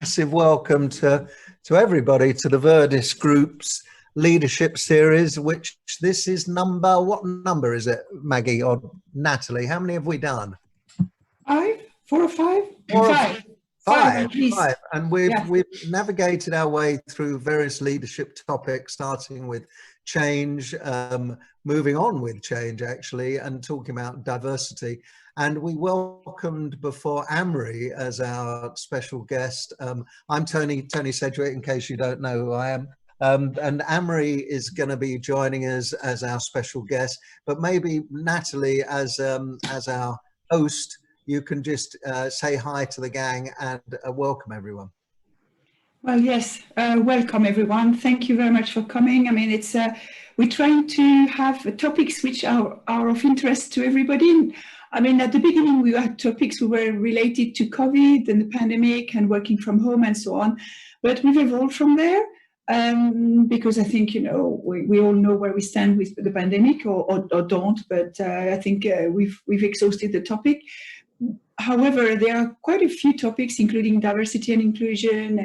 massive welcome to everybody to the VirdisGroup's leadership series, which this is what number is it, Maggie or Natalie? How many have we done? Five, four or five? Five at least. Five. And we've navigated our way through various leadership topics, starting with change, moving on with change actually, and talking about diversity. And we welcomed before Amri as our special guest. I'm Tony Sedgwick, in case you don't know who I am. And Amri is going to be joining us as our special guest, but maybe Natalie as our host, you can just say hi to the gang and welcome everyone. Well, yes, welcome everyone. Thank you very much for coming. I mean, we're trying to have topics which are of interest to everybody. I mean, at the beginning, we had topics who were related to COVID and the pandemic and working from home and so on. But we've evolved from there because I think, we all know where we stand with the pandemic or don't. But I think we've exhausted the topic. However, there are quite a few topics, including diversity and inclusion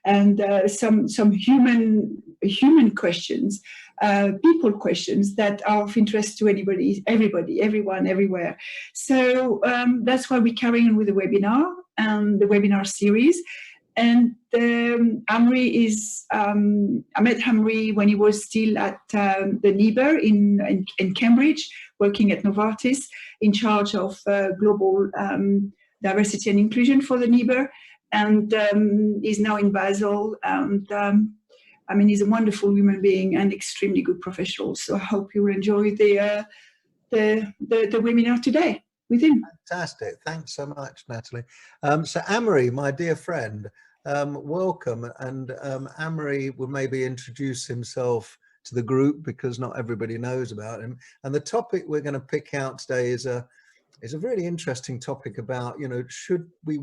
and some human questions, people questions that are of interest to everybody, everyone, everywhere. So that's why we're carrying on with the webinar and the webinar series. And Amri I met Amri when he was still at the NIBR in Cambridge, working at Novartis, in charge of global diversity and inclusion for the NIBR. And he's now in Basel. And I mean, he's a wonderful human being and extremely good professional. So I hope you will enjoy the webinar today with him. Fantastic. Thanks so much, Natalie. So Amri, my dear friend, welcome. And Amri will maybe introduce himself to the group because not everybody knows about him. And the topic we're going to pick out today is a really interesting topic about, should we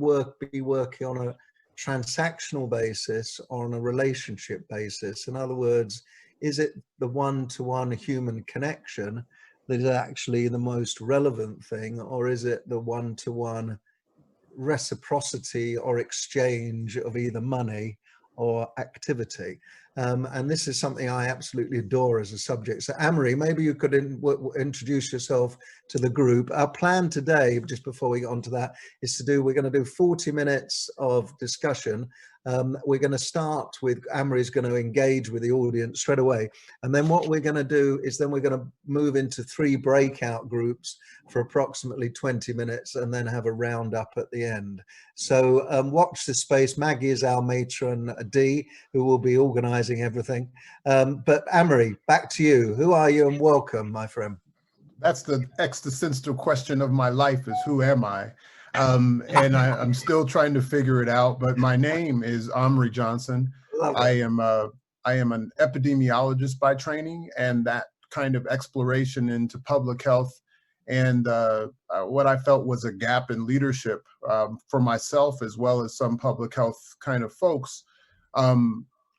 be working on a transactional basis or on a relationship basis? In other words, is it the one-to-one human connection that is actually the most relevant thing, or is it the one-to-one reciprocity or exchange of either money or activity? And this is something I absolutely adore as a subject. So Amri, maybe you could introduce yourself to the group. Our plan today, just before we get on to that, is we're going to do 40 minutes of discussion. We're going to start with, Amri's going to engage with the audience straight away. And then what we're going to do is we're going to move into 3 breakout groups for approximately 20 minutes and then have a roundup at the end. So watch this space. Maggie is our matron D, who will be organizing everything. But Amri, back to you. Who are you and welcome, my friend? That's the existential question of my life, is who am I? And I'm still trying to figure it out, but my name is Amri Johnson. I am an epidemiologist by training, and that kind of exploration into public health and what I felt was a gap in leadership for myself as well as some public health kind of folks.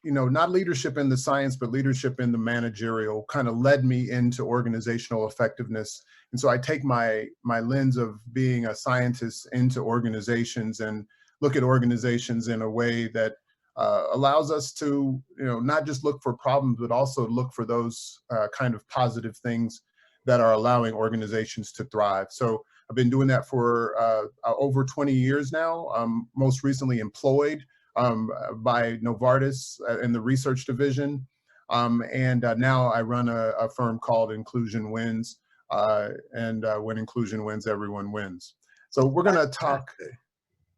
Not leadership in the science, but leadership in the managerial kind of led me into organizational effectiveness. And so I take my lens of being a scientist into organizations and look at organizations in a way that allows us to, not just look for problems, but also look for those kind of positive things that are allowing organizations to thrive. So I've been doing that for over 20 years now, most recently employed by Novartis in the research division. And now I run a firm called Inclusion Wins. And when inclusion wins, everyone wins. So we're going to talk.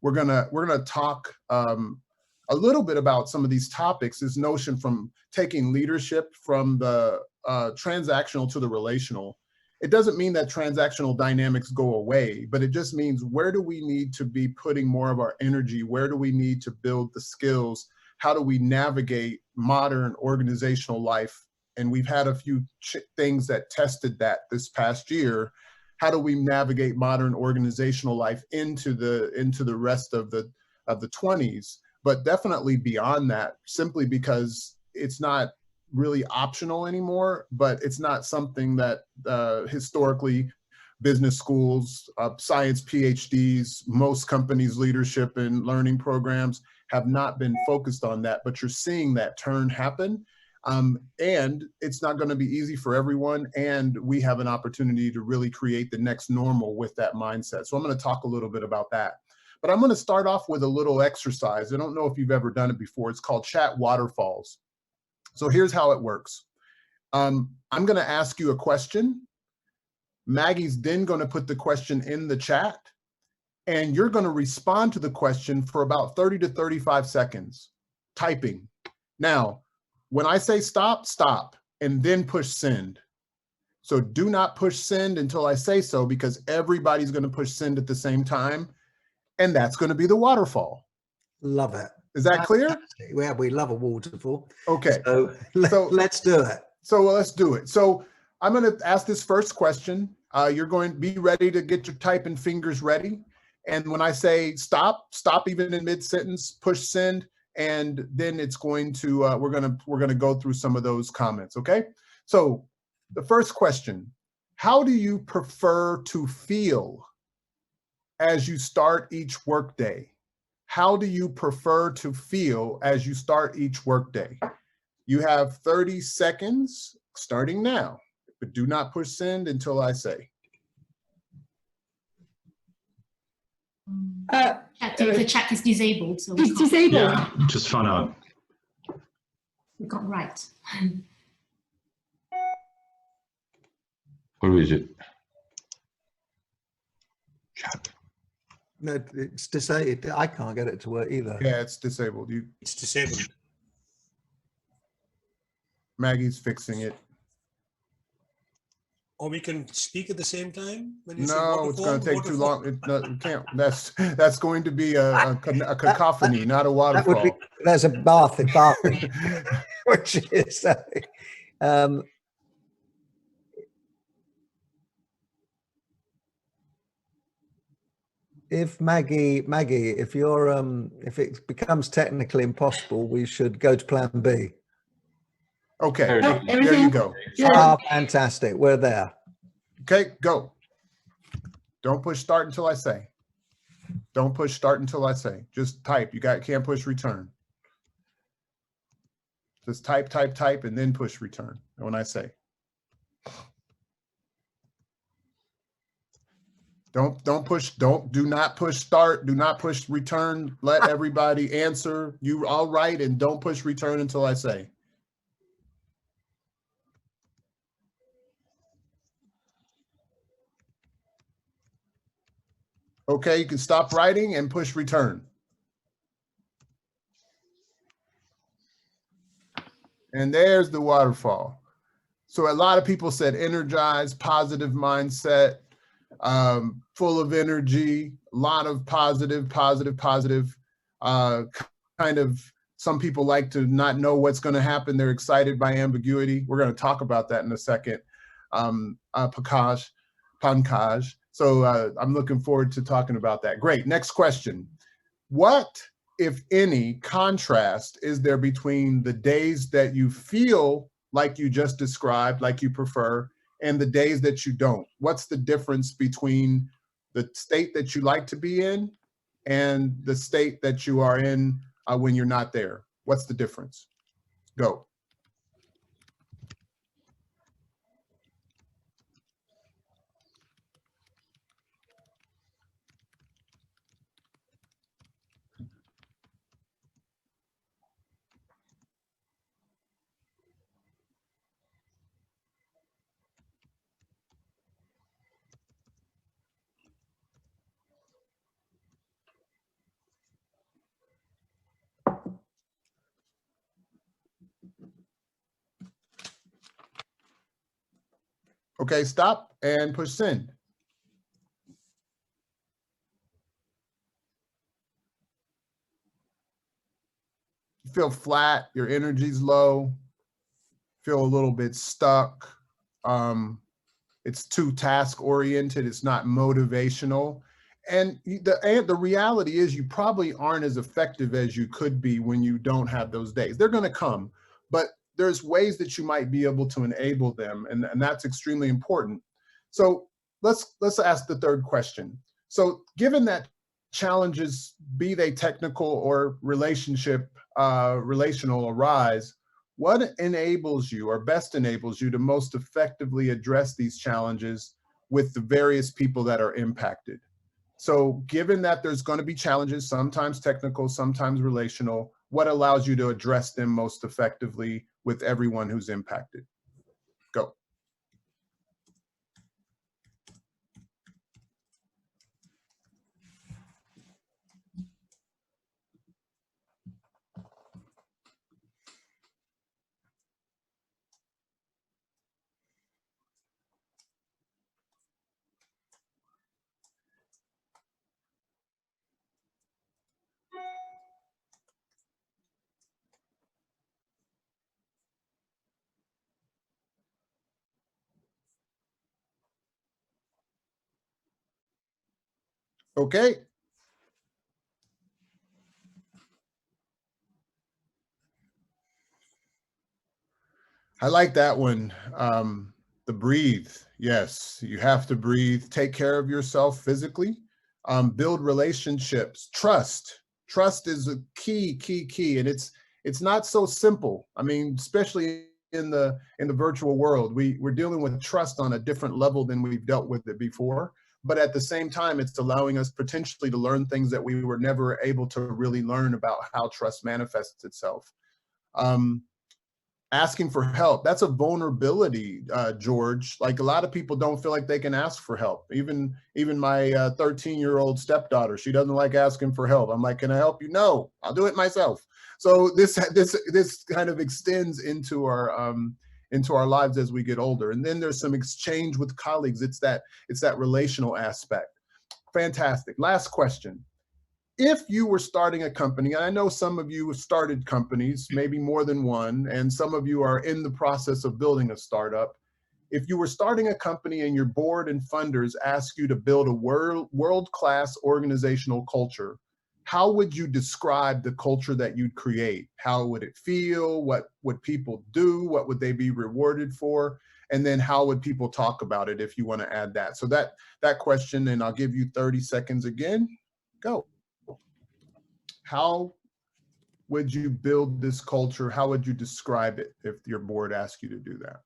We're gonna talk a little bit about some of these topics. This notion from taking leadership from the transactional to the relational. It doesn't mean that transactional dynamics go away, but it just means where do we need to be putting more of our energy? Where do we need to build the skills? How do we navigate modern organizational life? And we've had a few things that tested that this past year. How do we navigate modern organizational life into the rest of the 20s? But definitely beyond that, simply because it's not really optional anymore, but it's not something that historically business schools, science PhDs, most companies' leadership and learning programs have not been focused on that, but you're seeing that turn happen. And it's not going to be easy for everyone. And we have an opportunity to really create the next normal with that mindset. So I'm going to talk a little bit about that. But I'm going to start off with a little exercise. I don't know if you've ever done it before. It's called chat waterfalls. So here's how it works. I'm going to ask you a question. Maggie's then going to put the question in the chat, and you're going to respond to the question for about 30 to 35 seconds, typing. Now, when I say stop, stop, and then push send. So do not push send until I say so, because everybody's going to push send at the same time, and that's going to be the waterfall. Love it. Is that clear? Yeah, we love a waterfall. Okay. So let's do it. So let's do it. So I'm going to ask this first question. You're going to be ready to get your typing fingers ready. And when I say stop, stop even in mid-sentence, push send, and then it's going to, we're going to go through some of those comments, okay? So the first question, how do you prefer to feel as you start each workday? How do you prefer to feel as you start each workday? You have 30 seconds starting now, but do not push send until I say. The chat is disabled. So it's disabled. Yeah, just found out. We got right. Where is it? Chat. No, it's disabled. I can't get it to work either. Yeah, it's disabled. It's disabled. Maggie's fixing it. Or we can speak at the same time? When you say No, it's going to take too waterfall? long. We can't. That's going to be a cacophony, not a waterfall. There's a bath, which is if Maggie, if you're if it becomes technically impossible, we should go to plan B. Okay, There there you go. Oh, fantastic. We're there. Okay, go. Don't push start until I say. Don't push start until I say. Just type. Can't push return. Just type, type, type, and then push return when I say. Do not push start. Do not push return. Let everybody answer. You all right, and don't push return until I say. Okay, you can stop writing and push return. And there's the waterfall. So a lot of people said energized, positive mindset, full of energy, a lot of positive. Kind of, some people like to not know what's going to happen. They're excited by ambiguity. We're going to talk about that in a second. Pankaj. So I'm looking forward to talking about that. Great. Next question. What, if any, contrast is there between the days that you feel like you just described, like you prefer, and the days that you don't? What's the difference between the state that you like to be in and the state that you are in when you're not there? What's the difference? Go. Okay, stop and push send. You feel flat, your energy's low, feel a little bit stuck. It's too task oriented, it's not motivational. And the reality is you probably aren't as effective as you could be when you don't have those days. They're gonna come, but there's ways that you might be able to enable them, and that's extremely important. So let's ask the third question. So given that challenges, be they technical or relational, arise, what enables you or best enables you to most effectively address these challenges with the various people that are impacted? So given that there's going to be challenges, sometimes technical, sometimes relational, what allows you to address them most effectively with everyone who's impacted? Go. Okay. I like that one. The breathe. Yes, you have to breathe. Take care of yourself physically. Build relationships. Trust. Trust is a key, and it's not so simple. I mean, especially in the virtual world, we're dealing with trust on a different level than we've dealt with it before. But at the same time, it's allowing us potentially to learn things that we were never able to really learn about how trust manifests itself. Asking for help, that's a vulnerability, George. Like, a lot of people don't feel like they can ask for help. Even my 13-year-old stepdaughter, she doesn't like asking for help. I'm like, can I help you? No, I'll do it myself. So this kind of extends into our lives as we get older. And then there's some exchange with colleagues. It's that relational aspect. Fantastic. Last question. If you were starting a company, and I know some of you have started companies, maybe more than one, and some of you are in the process of building a startup. If you were starting a company and your board and funders ask you to build a world-class organizational culture, how would you describe the culture that you'd create? How would it feel? What would people do? What would they be rewarded for? And then how would people talk about it, if you want to add that? So that question, and I'll give you 30 seconds again. Go. How would you build this culture? How would you describe it if your board asked you to do that?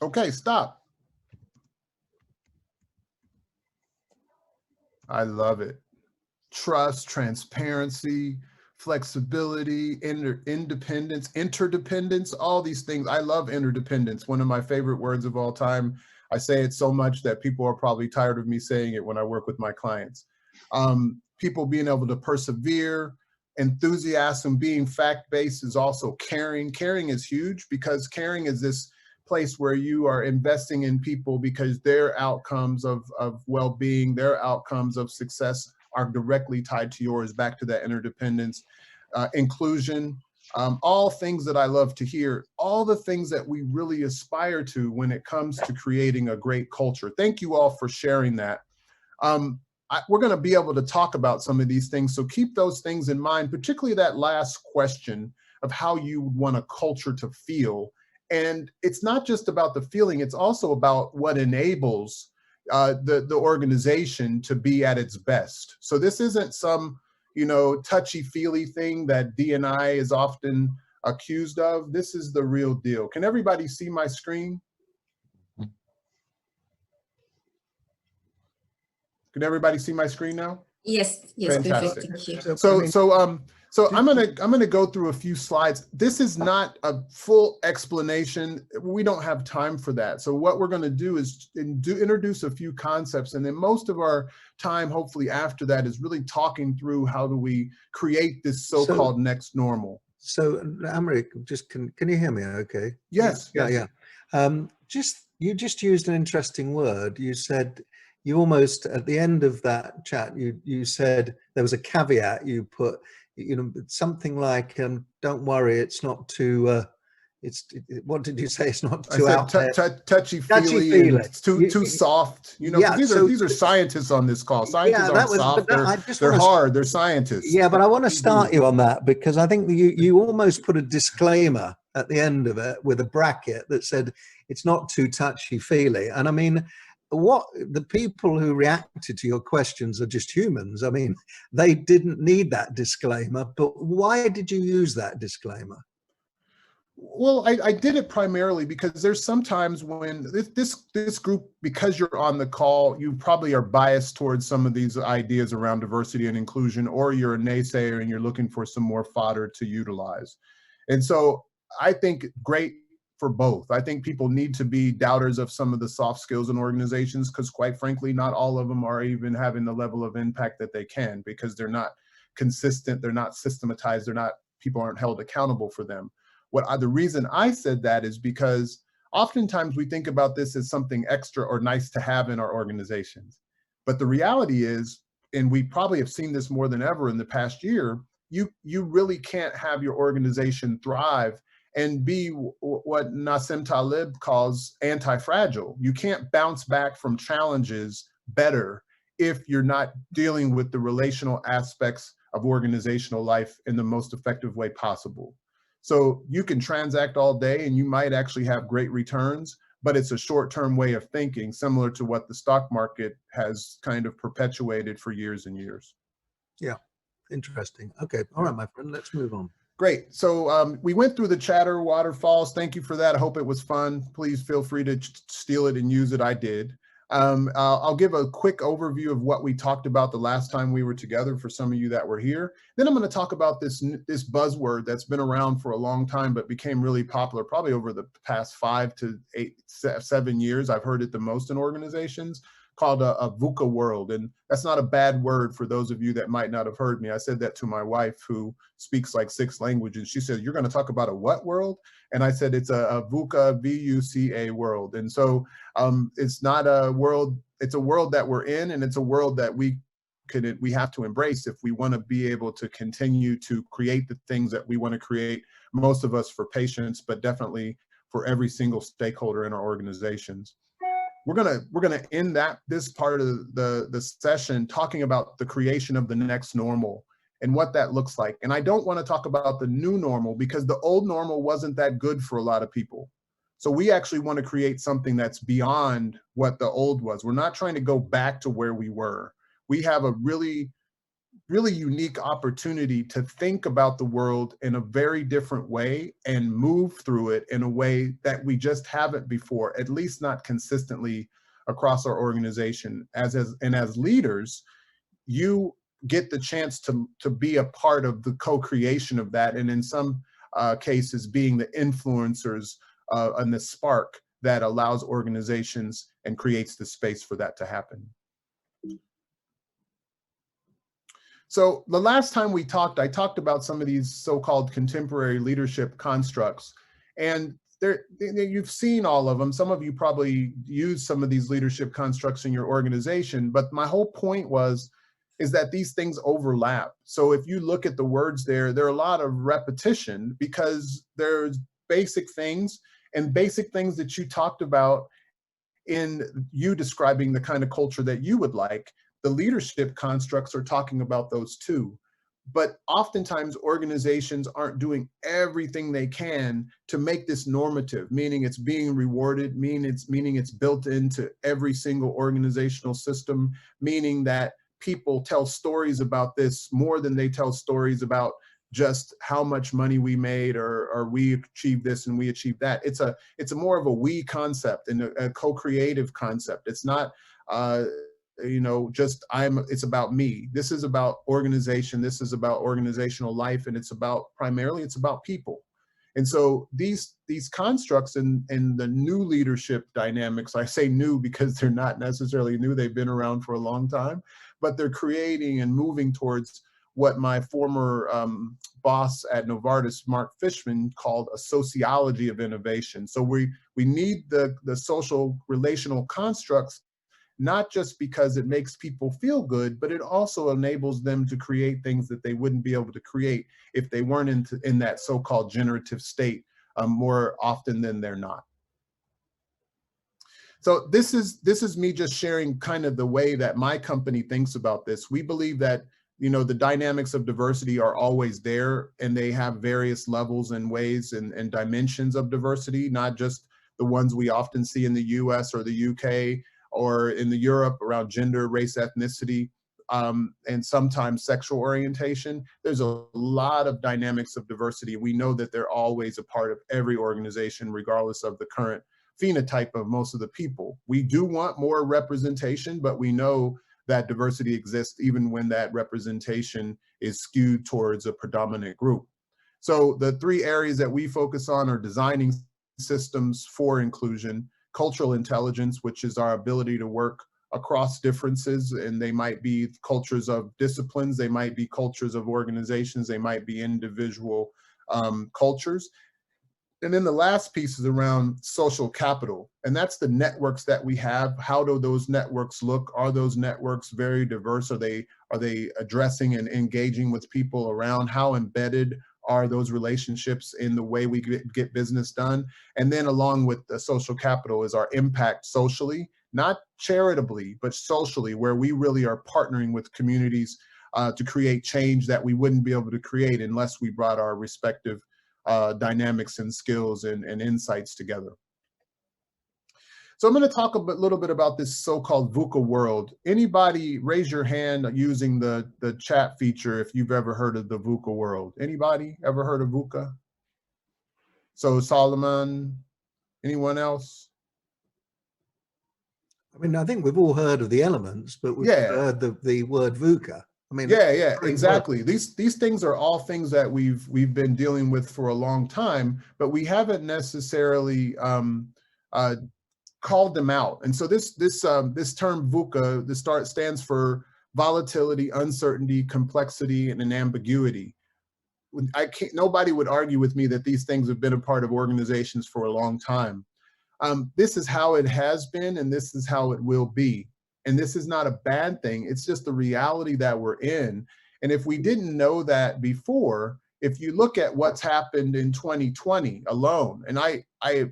Okay, stop. I love it. Trust, transparency, flexibility, independence, interdependence, all these things. I love interdependence, one of my favorite words of all time. I say it so much that people are probably tired of me saying it when I work with my clients. People being able to persevere, enthusiasm, being fact-based is also caring. Caring is huge, because caring is this place where you are investing in people because their outcomes of well-being, their outcomes of success are directly tied to yours, back to that interdependence. Inclusion, all things that I love to hear, all the things that we really aspire to when it comes to creating a great culture. Thank you all for sharing that. We're going to be able to talk about some of these things, so keep those things in mind, particularly that last question of how you want a culture to feel. And it's not just about the feeling, it's also about what enables the organization to be at its best. So this isn't some, touchy-feely thing that D&I is often accused of. This is the real deal. Can everybody see my screen? Can everybody see my screen now? Yes, Fantastic. perfect. Thank you. So I'm gonna go through a few slides. This is not a full explanation. We don't have time for that. So what we're gonna do is introduce a few concepts, and then most of our time, hopefully after that, is really talking through how do we create this so-called next normal. So Amory, can you hear me okay? Yes. Yeah. You just used an interesting word. You said, you almost, at the end of that chat, you said there was a caveat you put you know, something like, don't worry, it's not too, what did you say? It's not too out there. Touchy-feely and it's too soft, you know, yeah, because these are scientists on this call. Scientists aren't soft, they're hard, they're scientists. Yeah, but I want to start you on that, because I think you almost put a disclaimer at the end of it with a bracket that said it's not too touchy-feely. And I mean, what the people who reacted to your questions are just humans. I mean, they didn't need that disclaimer, but why did you use that disclaimer? Well, I did it primarily because there's sometimes when this group, because you're on the call, you probably are biased towards some of these ideas around diversity and inclusion, or you're a naysayer and you're looking for some more fodder to utilize. And so I think great for both. I think people need to be doubters of some of the soft skills in organizations, because quite frankly, not all of them are even having the level of impact that they can, because they're not consistent, they're not systematized, people aren't held accountable for them. The reason I said that is because oftentimes we think about this as something extra or nice to have in our organizations. But the reality is, and we probably have seen this more than ever in the past year, you really can't have your organization thrive and be what Nassim Taleb calls anti-fragile. You can't bounce back from challenges better if you're not dealing with the relational aspects of organizational life in the most effective way possible. So you can transact all day and you might actually have great returns, but it's a short-term way of thinking, similar to what the stock market has kind of perpetuated for years and years. Yeah, interesting. Okay, all right, my friend, let's move on. Great. So we went through the chatter waterfalls. Thank you for that. I hope it was fun. Please feel free to steal it and use it. I did. I'll give a quick overview of what we talked about the last time we were together for some of you that were here. Then I'm going to talk about this buzzword that's been around for a long time, but became really popular probably over the past 5 to 7 years. I've heard it the most in organizations, called a VUCA World. And that's not a bad word for those of you that might not have heard me. I said that to my wife, who speaks like 6 languages. She said, "You're going to talk about a what world?" And I said, it's a VUCA, VUCA world. And so it's not a world, it's a world that we're in, and it's a world that we have to embrace if we want to be able to continue to create the things that we want to create, most of us for patients, but definitely for every single stakeholder in our organizations. We're gonna end this part of the session talking about the creation of the next normal and what that looks like. And I don't want to talk about the new normal, because the old normal wasn't that good for a lot of people. So we actually want to create something that's beyond what the old was. We're not trying to go back to where we were. We have a really unique opportunity to think about the world in a very different way and move through it in a way that we just haven't before, at least not consistently across our organization. As leaders, you get the chance to be a part of the co-creation of that, and in some cases being the influencers and the spark that allows organizations and creates the space for that to happen. So the last time we talked, I talked about some of these so-called contemporary leadership constructs, and you've seen all of them. Some of you probably use some of these leadership constructs in your organization, but my whole point is that these things overlap. So if you look at the words there are a lot of repetition, because there's basic things that you talked about in you describing the kind of culture that you would like. The leadership constructs are talking about those too. But oftentimes organizations aren't doing everything they can to make this normative, meaning it's being rewarded, meaning it's built into every single organizational system, meaning that people tell stories about this more than they tell stories about just how much money we made, or we achieved this and we achieved that. It's a more of a we concept and a co-creative concept. It's not it's about me. This is about organization. This is about organizational life, and primarily it's about people. And so these constructs and the new leadership dynamics, I say new because they're not necessarily new, they've been around for a long time, but they're creating and moving towards what my former boss at Novartis, Mark Fishman, called a sociology of innovation. So we need the social relational constructs not just because it makes people feel good, but it also enables them to create things that they wouldn't be able to create if they weren't in that so-called generative state more often than they're not. So this is me just sharing kind of the way that my company thinks about this. We believe that, you know, the dynamics of diversity are always there, and they have various levels and ways and dimensions of diversity, not just the ones we often see in the US or the UK or in the Europe around gender, race, ethnicity, and sometimes sexual orientation. There's a lot of dynamics of diversity. We know that they're always a part of every organization, regardless of the current phenotype of most of the people. We do want more representation, but we know that diversity exists even when that representation is skewed towards a predominant group. So the three areas that we focus on are designing systems for inclusion, cultural intelligence, which is our ability to work across differences, and they might be cultures of disciplines, they might be cultures of organizations, they might be individual cultures. And then the last piece is around social capital, and that's the networks that we have. How do those networks look? Are those networks very diverse? Are they addressing and engaging with people around? How embedded are those relationships in the way we get business done? And then along with the social capital is our impact socially, not charitably, but socially, where we really are partnering with communities to create change that we wouldn't be able to create unless we brought our respective dynamics and skills and insights together. So I'm going to talk a little bit about this so-called VUCA world. Anybody raise your hand using the chat feature if you've ever heard of the VUCA world? Anybody ever heard of VUCA? So Solomon, anyone else? I mean, I think we've all heard of the elements, but we've never heard the word VUCA. I mean, yeah, exactly. These things are all things that we've been dealing with for a long time, but we haven't necessarily called them out. And so this term VUCA, stands for volatility, uncertainty, complexity, and an ambiguity. Nobody would argue with me that these things have been a part of organizations for a long time. This is how it has been, and this is how it will be. And this is not a bad thing. It's just the reality that we're in. And if we didn't know that before, if you look at what's happened in 2020 alone, and I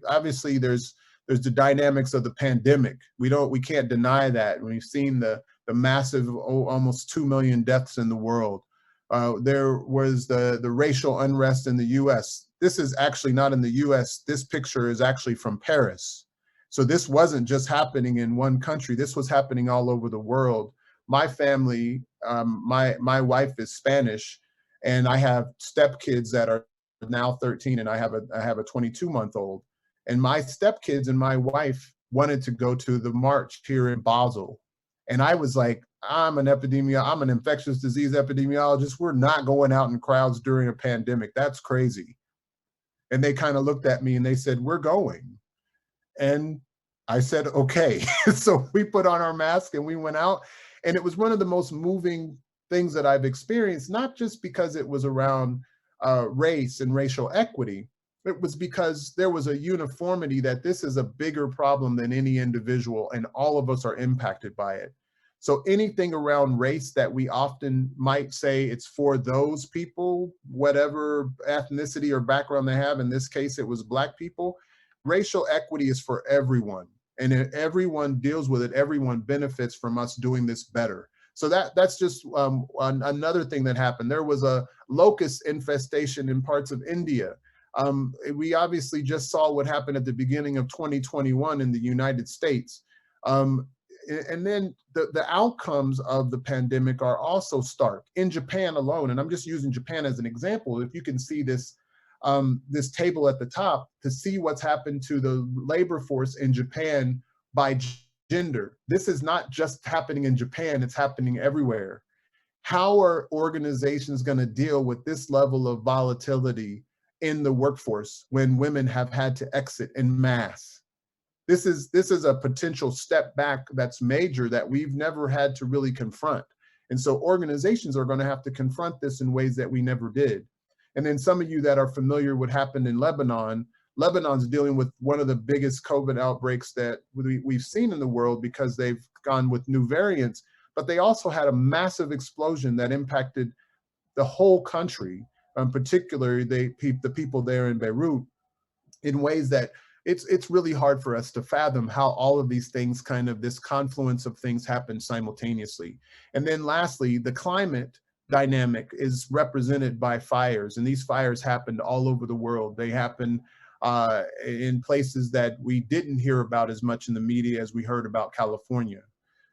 obviously there's the dynamics of the pandemic. We can't deny that. We've seen the massive, almost 2 million deaths in the world. There was the racial unrest in the US. This is actually not in the US. This picture is actually from Paris. So this wasn't just happening in one country. This was happening all over the world. My family, my wife is Spanish, and I have stepkids that are now 13, and I have a 22-month-old. And my stepkids and my wife wanted to go to the march here in Basel. And I was like, I'm an infectious disease epidemiologist. We're not going out in crowds during a pandemic. That's crazy. And they kind of looked at me and they said, we're going. And I said, okay. So we put on our mask and we went out. And it was one of the most moving things that I've experienced, not just because it was around race and racial equity. It was because there was a uniformity that this is a bigger problem than any individual, and all of us are impacted by it. So anything around race that we often might say it's for those people, whatever ethnicity or background they have, in this case, it was Black people. Racial equity is for everyone, and if everyone deals with it, everyone benefits from us doing this better. So that's just another thing that happened. There was a locust infestation in parts of India. We obviously just saw what happened at the beginning of 2021 in the United States. And then the outcomes of the pandemic are also stark. In Japan alone, and I'm just using Japan as an example, if you can see this, this table at the top, to see what's happened to the labor force in Japan by gender. This is not just happening in Japan, it's happening everywhere. How are organizations going to deal with this level of volatility in the workforce when women have had to exit en masse? This is a potential step back that's major that we've never had to really confront. And so organizations are going to have to confront this in ways that we never did. And then some of you that are familiar with what happened in Lebanon, Lebanon's dealing with one of the biggest COVID outbreaks that we've seen in the world because they've gone with new variants, but they also had a massive explosion that impacted the whole country, particularly the people there in Beirut, in ways that it's really hard for us to fathom how all of these things, kind of this confluence of things, happen simultaneously. And then lastly, the climate dynamic is represented by fires, and these fires happened all over the world. They happen in places that we didn't hear about as much in the media as we heard about California.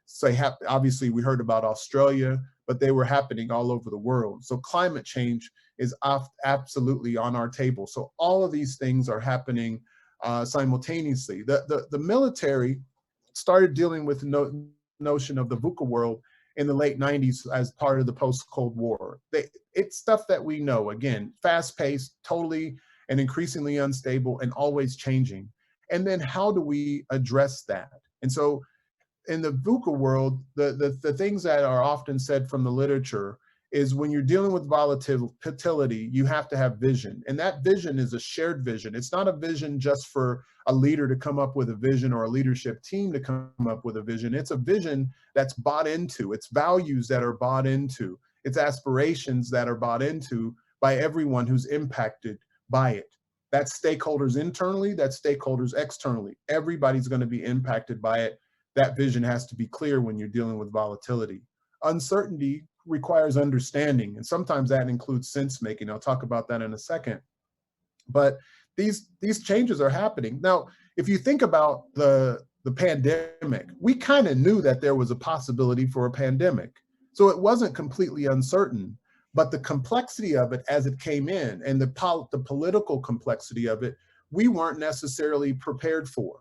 So obviously we heard about Australia, but they were happening all over the world. So climate change is absolutely on our table. So all of these things are happening simultaneously. The military started dealing with the notion of the VUCA world in the late 90s as part of the post-Cold War. It's stuff that we know, again, fast-paced, totally and increasingly unstable and always changing. And then how do we address that? And so in the VUCA world, the things that are often said from the literature is when you're dealing with volatility, you have to have vision. And that vision is a shared vision. It's not a vision just for a leader to come up with a vision or a leadership team to come up with a vision. It's a vision that's bought into. It's values that are bought into. It's aspirations that are bought into by everyone who's impacted by it. That's stakeholders internally, that's stakeholders externally. Everybody's going to be impacted by it. That vision has to be clear when you're dealing with volatility. Uncertainty requires understanding, and sometimes that includes sense making. I'll talk about that in a second. But these changes are happening. Now, if you think about the pandemic, we kind of knew that there was a possibility for a pandemic. So it wasn't completely uncertain, but the complexity of it as it came in and the political complexity of it, we weren't necessarily prepared for.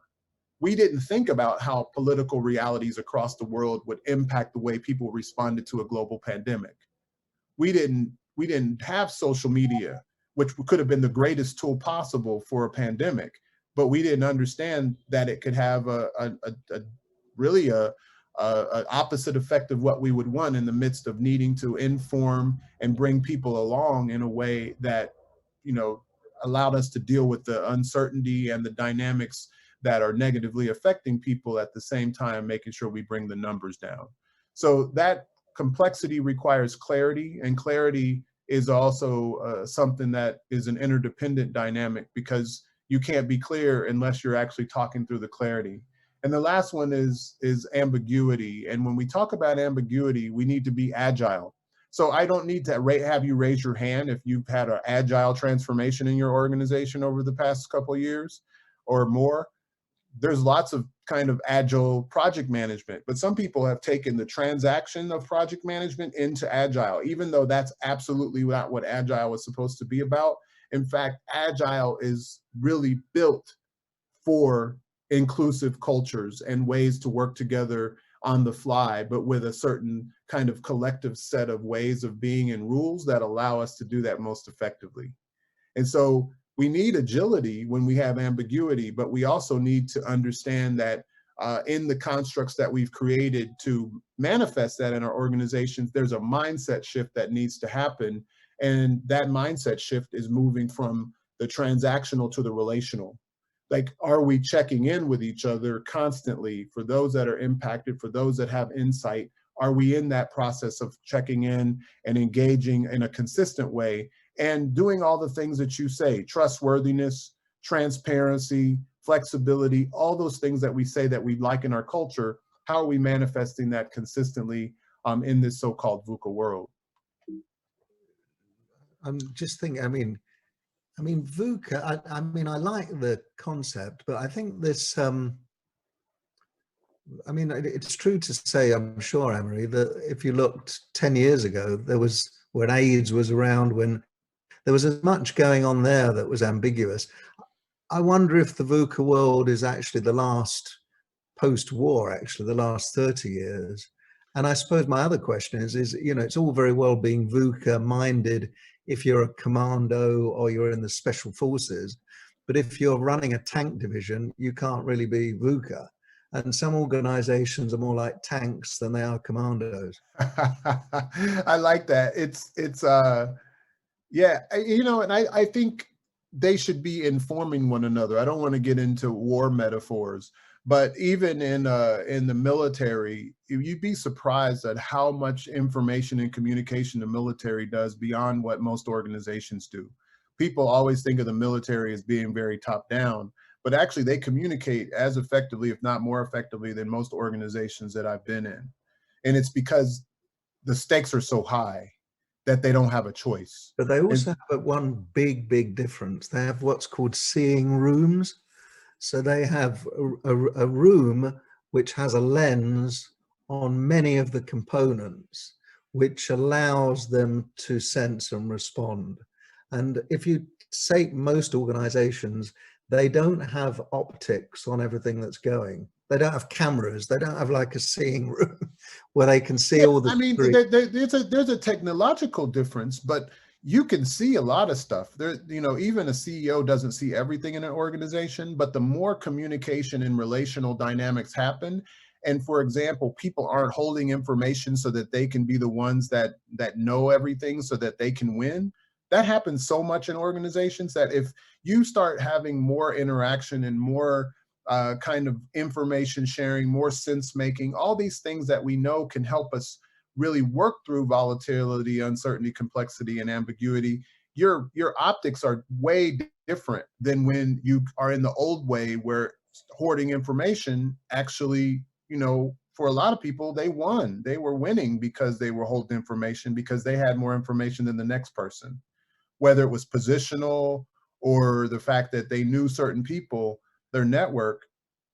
We didn't think about how political realities across the world would impact the way people responded to a global pandemic. We didn't have social media, which could have been the greatest tool possible for a pandemic, but we didn't understand that it could have really an opposite effect of what we would want in the midst of needing to inform and bring people along in a way that, you know, allowed us to deal with the uncertainty and the dynamics that are negatively affecting people, at the same time making sure we bring the numbers down. So that complexity requires clarity, and clarity is also something that is an interdependent dynamic, because you can't be clear unless you're actually talking through the clarity. And the last one is ambiguity. And when we talk about ambiguity, we need to be agile. So I don't need to have you raise your hand if you've had an agile transformation in your organization over the past couple of years or more. There's lots of kind of agile project management, but some people have taken the transaction of project management into agile, even though that's absolutely not what agile was supposed to be about. In fact, agile is really built for inclusive cultures and ways to work together on the fly, but with a certain kind of collective set of ways of being and rules that allow us to do that most effectively. And so we need agility when we have ambiguity, but we also need to understand that in the constructs that we've created to manifest that in our organizations, there's a mindset shift that needs to happen. And that mindset shift is moving from the transactional to the relational. Like, are we checking in with each other constantly? For those that are impacted, for those that have insight, are we in that process of checking in and engaging in a consistent way and doing all the things that you say: trustworthiness, transparency, flexibility, all those things that we say that we like in our culture? How are we manifesting that consistently in this so-called VUCA world? I'm just thinking, I mean, VUCA, I mean, I like the concept, but I think this, I mean, it's true to say, I'm sure, Amory, that if you looked 10 years ago, there was, when AIDS was around, when there was as much going on there that was ambiguous. I wonder if the VUCA world is actually the last post-war, actually, the last 30 years. And I suppose my other question is, you know, it's all very well being VUCA-minded if you're a commando or you're in the special forces, but if you're running a tank division, you can't really be VUCA. And some organizations are more like tanks than they are commandos. I like that. Yeah, you know, and I think they should be informing one another. I don't want to get into war metaphors, but even in the military, you'd be surprised at how much information and communication the military does beyond what most organizations do. People always think of the military as being very top down, but actually they communicate as effectively, if not more effectively, than most organizations that I've been in. And it's because the stakes are so high that they don't have a choice. But they also have one big difference. They have what's called seeing rooms. So they have a room which has a lens on many of the components, which allows them to sense and respond. And if you take most organizations, they don't have optics on everything that's going. They don't have cameras. They don't have like a seeing room where they can see all the. I mean, there's a technological difference, but you can see a lot of stuff. There, you know, even a CEO doesn't see everything in an organization, but the more communication and relational dynamics happen, and for example, people aren't holding information so that they can be the ones that know everything so that they can win. That happens so much in organizations that if you start having more interaction and more kind of information sharing, more sense making, all these things that we know can help us really work through volatility, uncertainty, complexity, and ambiguity, your optics are way different than when you are in the old way where hoarding information actually, you know, for a lot of people, they won. They were winning because they were holding information because they had more information than the next person. Whether it was positional or the fact that they knew certain people, their network,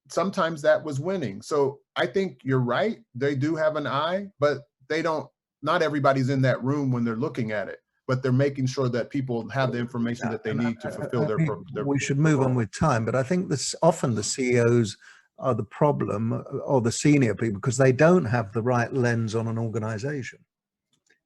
sometimes that was winning. So I think you're right. They do have an eye, but they don't, not everybody's in that room when they're looking at it, but they're making sure that people have the information that they need to fulfill their We should move on with time, but I think this often the CEOs are the problem, or the senior people, because they don't have the right lens on an organization.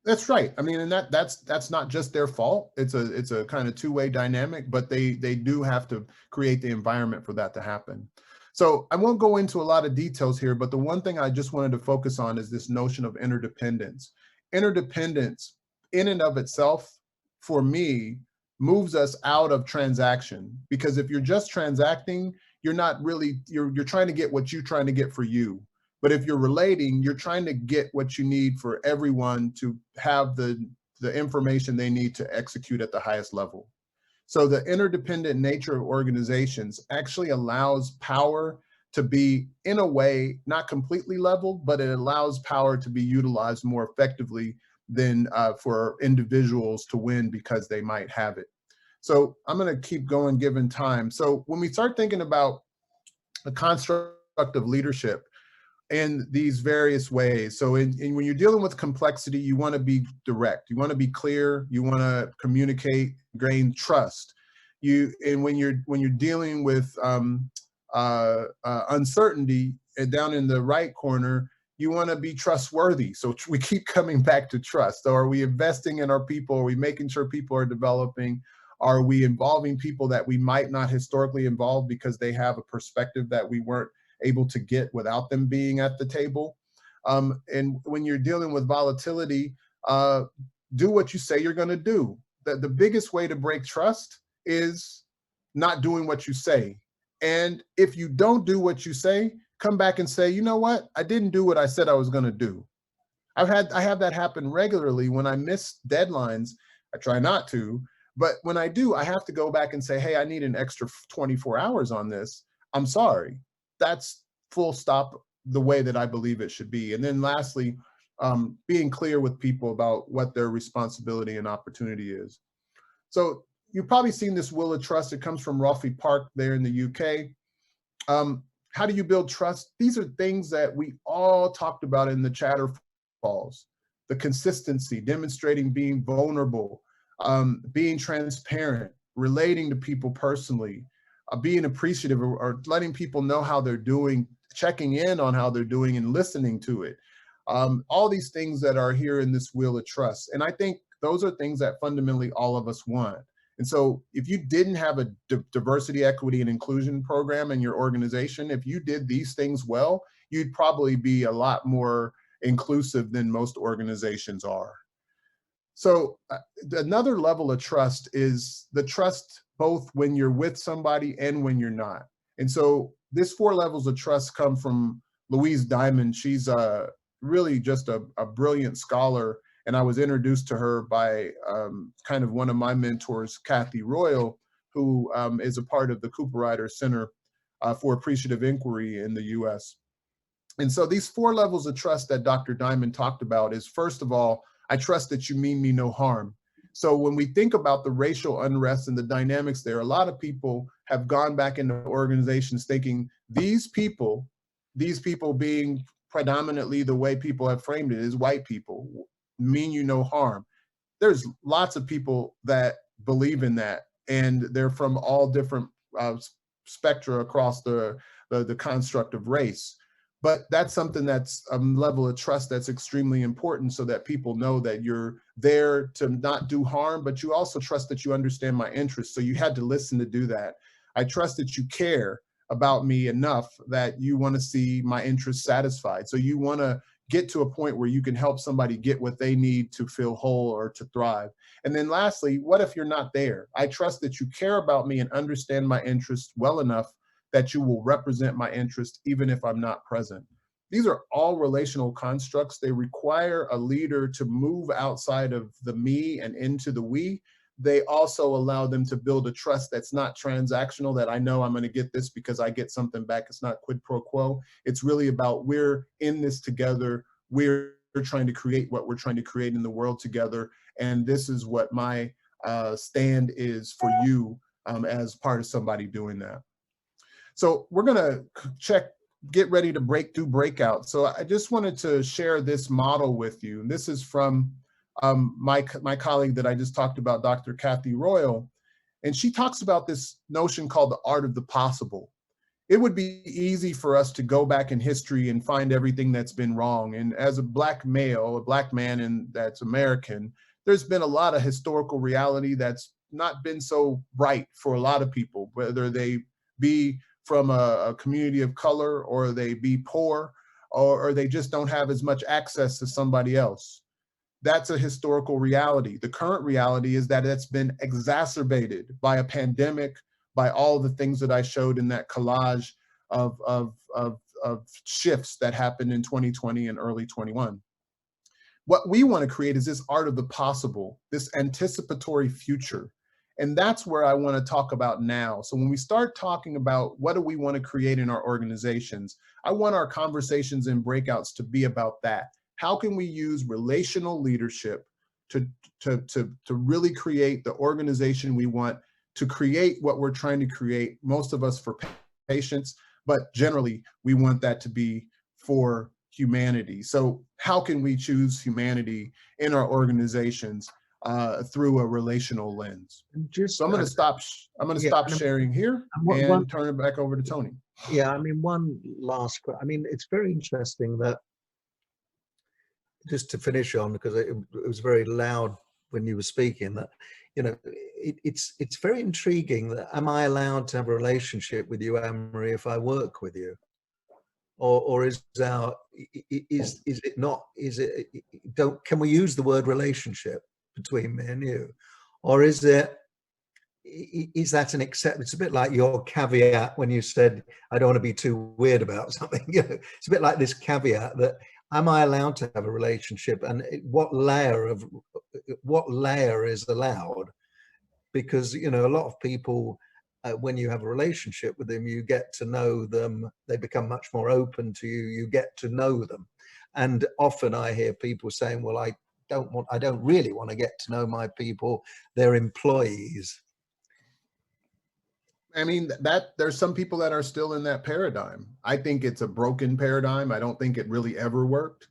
That's right. I mean, and that's not just their fault. It's a kind of two-way dynamic, but they do have to create the environment for that to happen. So I won't go into a lot of details here, but the one thing I just wanted to focus on is this notion of interdependence. Interdependence in and of itself, for me, moves us out of transaction, because if you're just transacting, you're not really, you're trying to get what you're trying to get for you. But if you're relating, you're trying to get what you need for everyone to have the information they need to execute at the highest level. So the interdependent nature of organizations actually allows power to be, in a way, not completely leveled, but it allows power to be utilized more effectively than for individuals to win because they might have it. So I'm going to keep going given time. So when we start thinking about the construct of leadership, in these various ways. So when you're dealing with complexity, you want to be direct, you want to be clear, you want to communicate, gain trust. And when you're dealing with uncertainty, and down in the right corner, you want to be trustworthy. So we keep coming back to trust. So are we investing in our people? Are we making sure people are developing? Are we involving people that we might not historically involve because they have a perspective that we weren't able to get without them being at the table? And when you're dealing with volatility, do what you say you're going to do. The biggest way to break trust is not doing what you say. And if you don't do what you say, come back and say, you know what? I didn't do what I said I was going to do. I have that happen regularly. When I miss deadlines, I try not to, but when I do, I have to go back and say, hey, I need an extra 24 hours on this. I'm sorry. That's full stop the way that I believe it should be. And then lastly, being clear with people about what their responsibility and opportunity is. So you've probably seen this will of trust. It comes from Rolfie Park there in the UK. How do you build trust? These are things that we all talked about in the Chatterfalls. The consistency, demonstrating being vulnerable, being transparent, relating to people personally, being appreciative, or letting people know how they're doing, checking in on how they're doing and listening to it. All these things that are here in this wheel of trust. And I think those are things that fundamentally all of us want. And so if you didn't have a diversity, equity, and inclusion program in your organization, if you did these things well, you'd probably be a lot more inclusive than most organizations are. So another level of trust is the trust both when you're with somebody and when you're not. And so this 4 levels of trust come from Louise Diamond. She's really just a brilliant scholar. And I was introduced to her by kind of one of my mentors, Kathy Royal, who is a part of the Cooper Ryder Center for Appreciative Inquiry in the US. And so these 4 levels of trust that Dr. Diamond talked about is, first of all, I trust that you mean me no harm. So when we think about the racial unrest and the dynamics there, a lot of people have gone back into organizations thinking these people being predominantly the way people have framed it is white people, mean you no harm. There's lots of people that believe in that, and they're from all different spectra across the construct of race. But that's something that's a level of trust that's extremely important, so that people know that you're there to not do harm, but you also trust that you understand my interests. So you had to listen to do that. I trust that you care about me enough that you want to see my interests satisfied. So you want to get to a point where you can help somebody get what they need to feel whole or to thrive. And then lastly, what if you're not there? I trust that you care about me and understand my interests well enough that you will represent my interest even if I'm not present. These are all relational constructs. They require a leader to move outside of the me and into the we. They also allow them to build a trust that's not transactional, that I know I'm going to get this because I get something back. It's not quid pro quo. It's really about, we're in this together. We're trying to create what we're trying to create in the world together. And this is what my stand is for you as part of somebody doing that. So we're gonna get ready to do breakout. So I just wanted to share this model with you. And this is from my colleague that I just talked about, Dr. Kathy Royal. And she talks about this notion called the art of the possible. It would be easy for us to go back in history and find everything that's been wrong. And as a Black male, a Black man, and that's American, there's been a lot of historical reality that's not been so bright for a lot of people, whether they be from a community of color, or they be poor, or they just don't have as much access as somebody else. That's a historical reality. The current reality is that it's been exacerbated by a pandemic, by all the things that I showed in that collage of shifts that happened in 2020 and early 21. What we want to create is this art of the possible, this anticipatory future. And that's where I want to talk about now. So when we start talking about what do we want to create in our organizations, I want our conversations and breakouts to be about that. How can we use relational leadership to really create the organization we want, to create what we're trying to create, most of us for patients, but generally we want that to be for humanity. So how can we choose humanity in our organizations through a relational lens? So I'm going to stop. Sharing here and turn it back over to Tony. Yeah, I mean, one last. I mean, it's very interesting that, just to finish on, because it was very loud when you were speaking, that, you know, it's very intriguing that, am I allowed to have a relationship with you, Anne-Marie, if I work with you? Or is it not? Can we use the word relationship between me and you, or is that an accept? It's a bit like your caveat when you said, I don't want to be too weird about something. You know, it's a bit like this caveat that, am I allowed to have a relationship, and what layer is allowed? Because, you know, a lot of people, when you have a relationship with them, you get to know them, they become much more open to you, you get to know them. And often I hear people saying, well, I don't really want to get to know my people, they're employees. I mean, there's some people that are still in that paradigm. I think it's a broken paradigm. I don't think it really ever worked.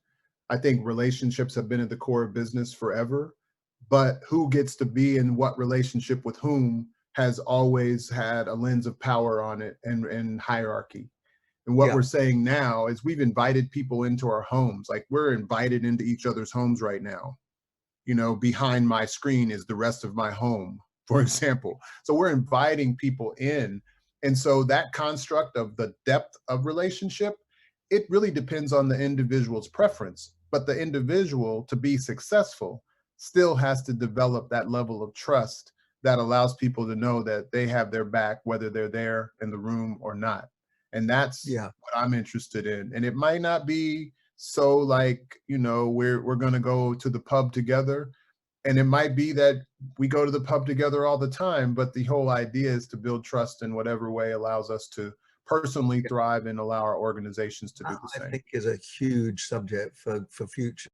I think relationships have been at the core of business forever, but who gets to be in what relationship with whom has always had a lens of power on it and hierarchy. And what we're saying now is we've invited people into our homes. Like, we're invited into each other's homes right now. You know, behind my screen is the rest of my home, for example. So we're inviting people in. And so that construct of the depth of relationship, it really depends on the individual's preference. But the individual, to be successful, still has to develop that level of trust that allows people to know that they have their back, whether they're there in the room or not. And that's what I'm interested in. And it might not be so like, you know, we're going to go to the pub together. And it might be that we go to the pub together all the time, but the whole idea is to build trust in whatever way allows us to personally thrive and allow our organizations to do the same. I think is a huge subject for future